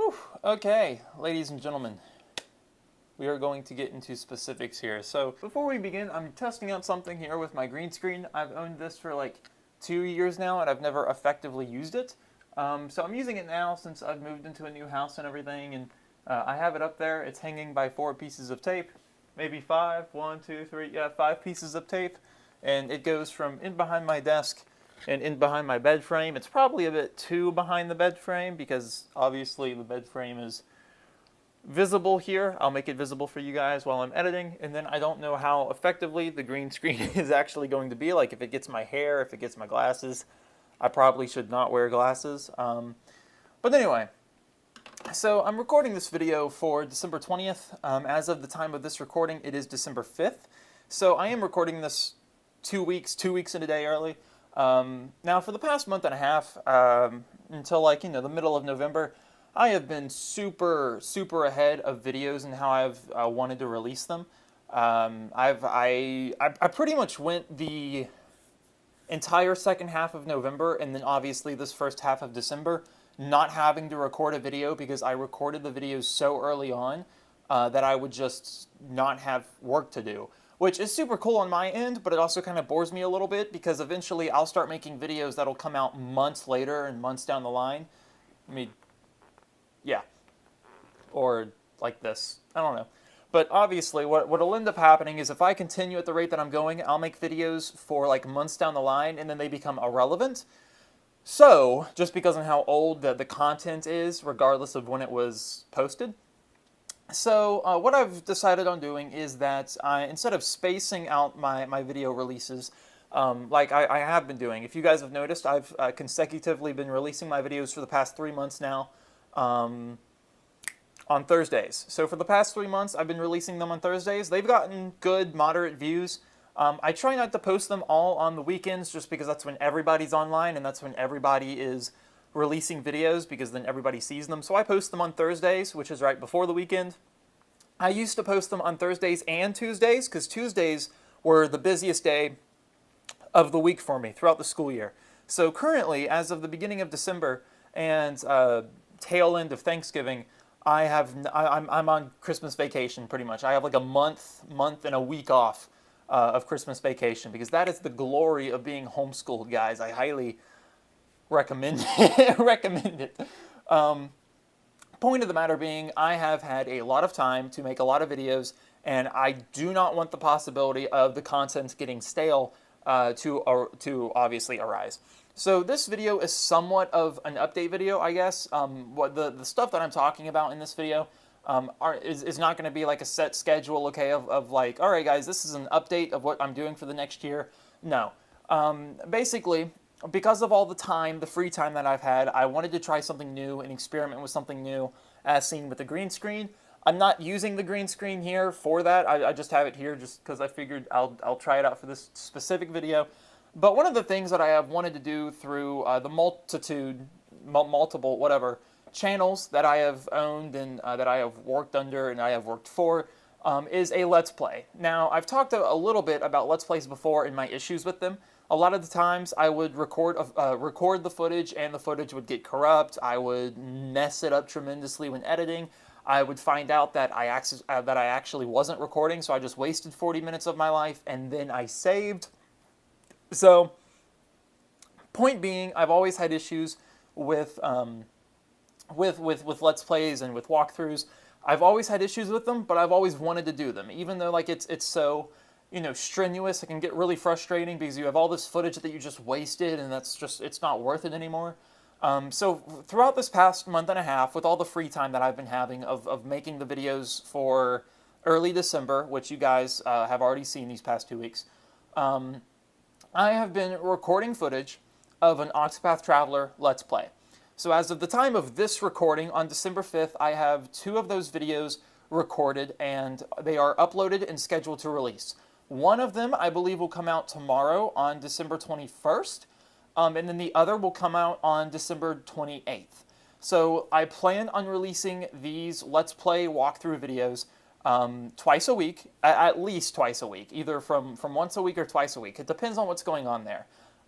Whew. Okay, ladies and gentlemen, we are going to get into specifics here. So before we begin, I'm testing out something here with my green screen. I've owned this for like 2 years now, and I've never effectively used it. So I'm using it now since I've moved into a new house and everything, and I have it up there. It's hanging by 4 pieces of tape, maybe 5, 1, 2, 3, yeah, 5 pieces of tape, and it goes from in behind my desk and in behind my bed frame. It's probably a bit too behind the bed frame because obviously the bed frame is visible here. I'll make it visible for you guys while I'm editing, and then I don't know how effectively the green screen is actually going to be. Like if it gets my hair, if it gets my glasses, I probably should not wear glasses. But anyway, so I'm recording this video for December 20th. As of the time of this recording, it is December 5th. So I am recording this 2 weeks and a day early. Now for the past month and a half, until the middle of November, I have been super ahead of videos and how I've wanted to release them. I pretty much went the entire second half of November and then obviously this first half of December not having to record a video because I recorded the videos so early on that I would just not have work to do. Which is super cool on my end, but it also kind of bores me a little bit because eventually I'll start making videos that'll come out months later and months down the line. Yeah. Or like this. I don't know. But obviously what'll end up happening is if I continue at the rate that I'm going, I'll make videos for like months down the line and then they become irrelevant. So, just because of how old the content is, regardless of when it was posted. So what I've decided on doing is that instead of spacing out my video releases, like I have been doing, if you guys have noticed, I've consecutively been releasing my videos for the past 3 months now on Thursdays. So for the past 3 months, I've been releasing them on Thursdays. They've gotten good, moderate views. I try not to post them all on the weekends just because that's when everybody's online and that's when everybody is releasing videos because then everybody sees them. So I post them on Thursdays, which is right before the weekend. I used to post them on Thursdays and Tuesdays because Tuesdays were the busiest day of the week for me throughout the school year. So currently, as of the beginning of December and tail end of Thanksgiving, I'm on Christmas vacation pretty much. I have like a month and a week off of Christmas vacation because that is the glory of being homeschooled, guys. I highly recommend it. Point of the matter being, I have had a lot of time to make a lot of videos, and I do not want the possibility of the content getting stale to obviously arise. So this video is somewhat of an update video, I guess. What the stuff that I'm talking about in this video is not going to be like a set schedule, okay, of like, all right, guys, this is an update of what I'm doing for the next year. No. Basically, because of all the free time that I've had, I wanted to try something new and experiment with something new, as seen with the green screen. I'm not using the green screen here for that. I just have it here just because I figured I'll try it out for this specific video. But one of the things that I have wanted to do through the multiple whatever channels that I have owned and that I have worked under and I have worked for is a Let's Play. Now, I've talked a little bit about Let's Plays before and my issues with them. A lot of the times I would record the footage and the footage would get corrupt. I would mess it up tremendously when editing. I would find out that I actually wasn't recording, so I just wasted 40 minutes of my life and then I saved. So, point being, I've always had issues with Let's Plays and with walkthroughs. I've always had issues with them, but I've always wanted to do them, even though like it's so strenuous. It can get really frustrating because you have all this footage that you just wasted, and it's not worth it anymore. So throughout this past month and a half, with all the free time that I've been having of making the videos for early December, which you guys have already seen these past 2 weeks, I have been recording footage of an Octopath Traveler Let's Play. So as of the time of this recording on December 5th, I have 2 of those videos recorded and they are uploaded and scheduled to release. One of them, I believe, will come out tomorrow on December 21st, and then the other will come out on December 28th. So I plan on releasing these Let's Play walkthrough videos twice a week, at least twice a week, either from once a week or twice a week. It depends on what's going on there.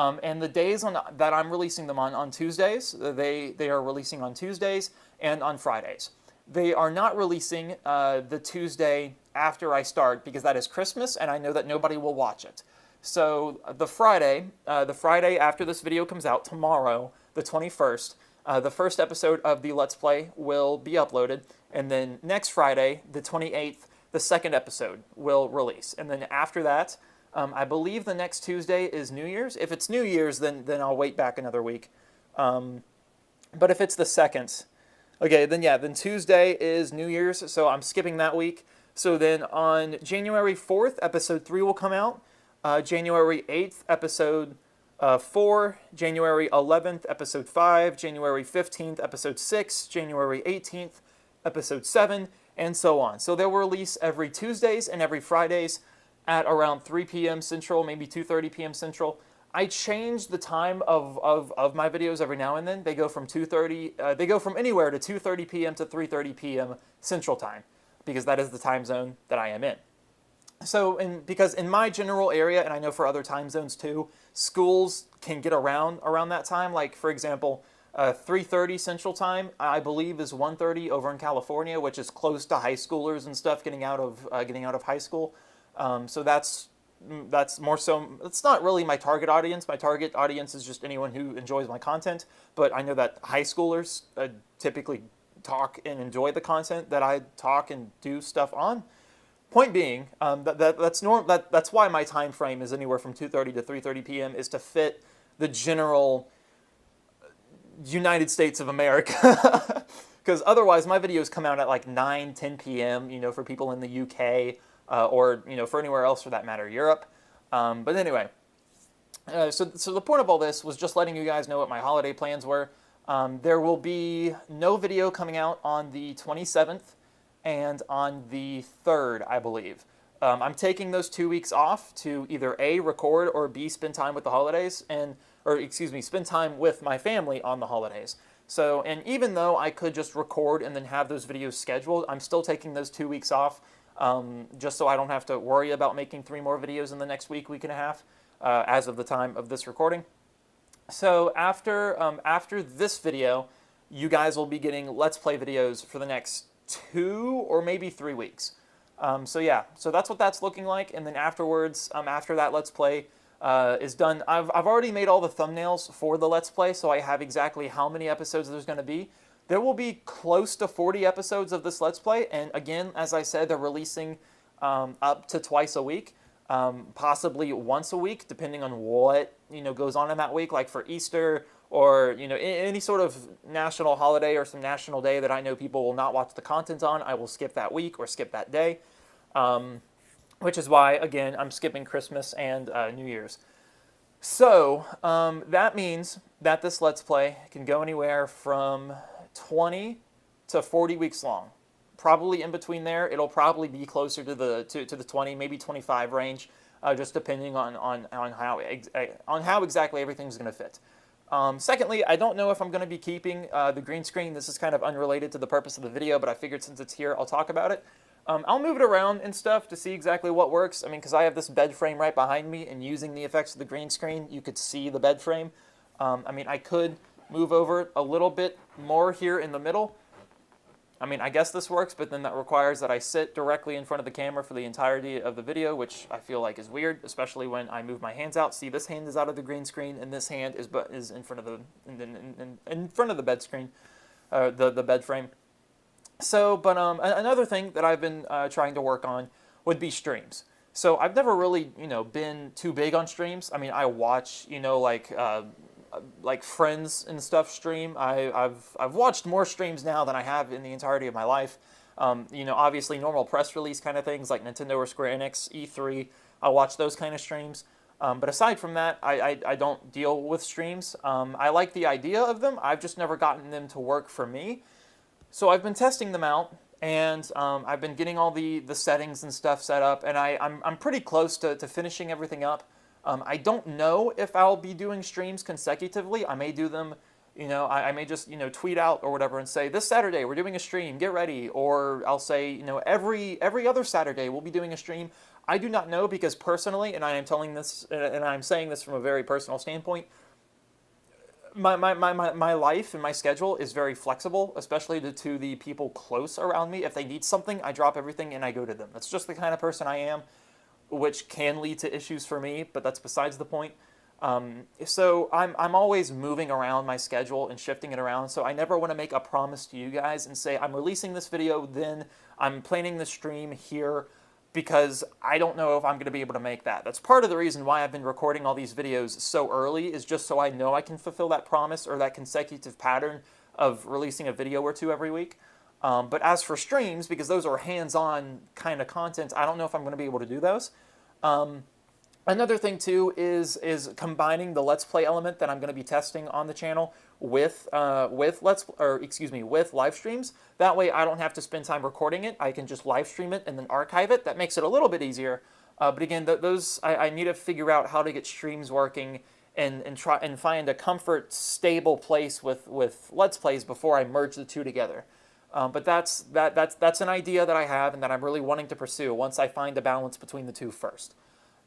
And the days that I'm releasing them on Tuesdays, they are releasing on Tuesdays and on Fridays. They are not releasing the Tuesday after I start because that is Christmas and I know that nobody will watch it. So the Friday after this video comes out, tomorrow, the 21st, the first episode of the Let's Play will be uploaded. And then next Friday, the 28th, the second episode will release. And then after that, I believe the next Tuesday is New Year's. If it's New Year's, then I'll wait back another week. But if it's the second, okay, then Tuesday is New Year's, so I'm skipping that week. So then on January 4th, episode 3 will come out. January 8th, episode 4. January 11th, episode 5. January 15th, episode 6. January 18th, episode 7, and so on. So they will release every Tuesdays and every Fridays at around 3 p.m. Central, maybe 2:30 p.m. Central. I change the time of my videos every now and then. They go from 2:30. They go from anywhere to 2:30 p.m. to 3:30 p.m. Central Time, because that is the time zone that I am in. So, because in my general area, and I know for other time zones too, schools can get around that time. Like for example, 3:30 Central Time, I believe, is 1:30 over in California, which is close to high schoolers and stuff getting out of high school. So that's more so. It's not really my target audience. My target audience is just anyone who enjoys my content. But I know that high schoolers typically talk and enjoy the content that I talk and do stuff on. Point being, that's why my time frame is anywhere from 2:30 to 3:30 p.m. is to fit the general United States of America. Because otherwise my videos come out at like 9, 10 p.m., for people in the UK, or, for anywhere else for that matter, Europe. But anyway, so the point of all this was just letting you guys know what my holiday plans were. There will be no video coming out on the 27th and on the 3rd, I believe. I'm taking those 2 weeks off to either A, record, or B, spend time with the holidays, spend time with my family on the holidays. So, and even though I could just record and then have those videos scheduled, I'm still taking those 2 weeks off, just so I don't have to worry about making 3 more videos in the next week and a half, as of the time of this recording. So after this video, you guys will be getting Let's Play videos for the next 2 or maybe 3 weeks. So that's what that's looking like. And then afterwards, after that Let's Play is done, I've already made all the thumbnails for the Let's Play, so I have exactly how many episodes there's going to be. There will be close to 40 episodes of this Let's Play, and again, as I said, they're releasing up to twice a week, possibly once a week, depending on what goes on in that week, like for Easter or any sort of national holiday or some national day that I know people will not watch the content on. I will skip that week or skip that day, which is why, again, I'm skipping Christmas and New Year's. So that means that this Let's Play can go anywhere from 20 to 40 weeks long. Probably in between there. It'll probably be closer to the 20, maybe 25 range, just depending on how exactly everything's going to fit. Secondly, I don't know if I'm going to be keeping the green screen. This is kind of unrelated to the purpose of the video, but I figured since it's here, I'll talk about it. I'll move it around and stuff to see exactly what works. I mean, because I have this bed frame right behind me, and using the effects of the green screen, you could see the bed frame. I mean, I could move over a little bit more here in the middle. I mean, I guess this works, but then that requires that I sit directly in front of the camera for the entirety of the video, which I feel like is weird, especially when I move my hands out. See, this hand is out of the green screen, and this hand is in front of the bed screen, the bed frame. So, but another thing that I've been trying to work on would be streams. So I've never really, been too big on streams. I mean, I watch, like friends and stuff stream. I've watched more streams now than I have in the entirety of my life. Obviously normal press release kind of things like Nintendo or Square Enix, E3. I watch those kind of streams. But aside from that, I don't deal with streams. I like the idea of them. I've just never gotten them to work for me. So I've been testing them out, and I've been getting all the settings and stuff set up, and I'm pretty close to finishing everything up. I don't know if I'll be doing streams consecutively. I may do them You know, I may just, you know, tweet out or whatever and say, this Saturday we're doing a stream, get ready. Or I'll say, you know, every other Saturday we'll be doing a stream. I do not know, because personally, and I am telling this, and I'm saying this from a very personal standpoint, my life and my schedule is very flexible, especially to the people close around me. If they need something, I drop everything and I go to them. That's just the kind of person I am, which can lead to issues for me, but that's besides the point. So I'm always moving around my schedule and shifting it around, so I never want to make a promise to you guys and say, I'm releasing this video, then I'm planning the stream here, because I don't know if I'm going to be able to make that. That's part of the reason why I've been recording all these videos so early, is just so I know I can fulfill that promise or that consecutive pattern of releasing a video or two every week. But as for streams, because those are hands-on kind of content, I don't know if I'm going to be able to do those. Another thing too is combining the Let's Play element that I'm going to be testing on the channel with with live streams. That way I don't have to spend time recording it. I can just live stream it and then archive it. That makes it a little bit easier. But again, I need to figure out how to get streams working and try and find a comfort, stable place with Let's Plays before I merge the two together. But that's an idea that I have and that I'm really wanting to pursue once I find a balance between the two first.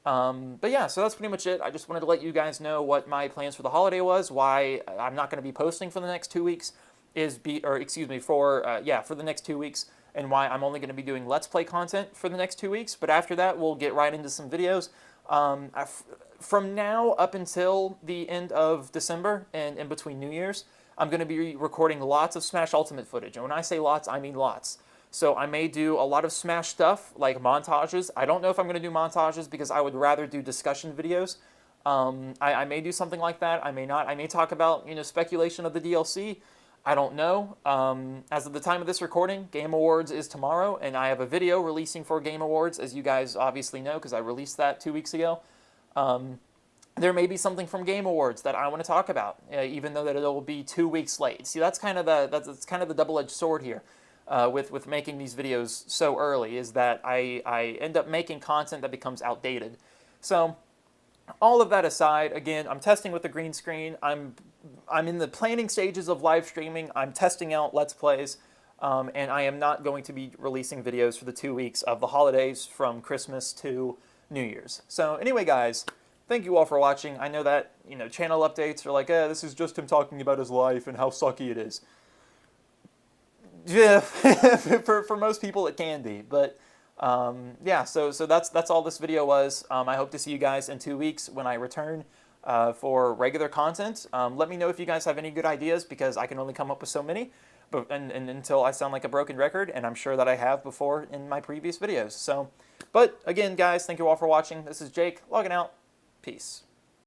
But yeah, so that's pretty much it. I just wanted to let you guys know what my plans for the holiday was, why I'm not going to be posting for the next 2 weeks, for the next 2 weeks, and why I'm only going to be doing Let's Play content for the next 2 weeks. But after that, we'll get right into some videos. From now up until the end of December and in between New Year's, I'm going to be recording lots of Smash Ultimate footage. And when I say lots, I mean lots. So I may do a lot of Smash stuff, like montages. I don't know if I'm going to do montages because I would rather do discussion videos. I may do something like that. I may not. I may talk about, you know, speculation of the DLC. I don't know. As of the time of this recording, Game Awards is tomorrow, and I have a video releasing for Game Awards, as you guys obviously know, because I released that 2 weeks ago. There may be something from Game Awards that I want to talk about, even though that it'll be 2 weeks late. See, that's kind of the double-edged sword here. With making these videos so early, is that I end up making content that becomes outdated. So all of that aside, again, I'm testing with the green screen. I'm in the planning stages of live streaming. I'm testing out Let's Plays, and I am not going to be releasing videos for the 2 weeks of the holidays from Christmas to New Year's. So anyway, guys, thank you all for watching. I know that, you know, channel updates are like, this is just him talking about his life and how sucky it is. Yeah, for most people it can be, but yeah, so that's all this video was. I hope to see you guys in 2 weeks when I return for regular content. Let me know if you guys have any good ideas, because I can only come up with so many, but and until I sound like a broken record, and I'm sure that I have before in my previous videos. So, but again, guys, thank you all for watching. This is Jake logging out. Peace.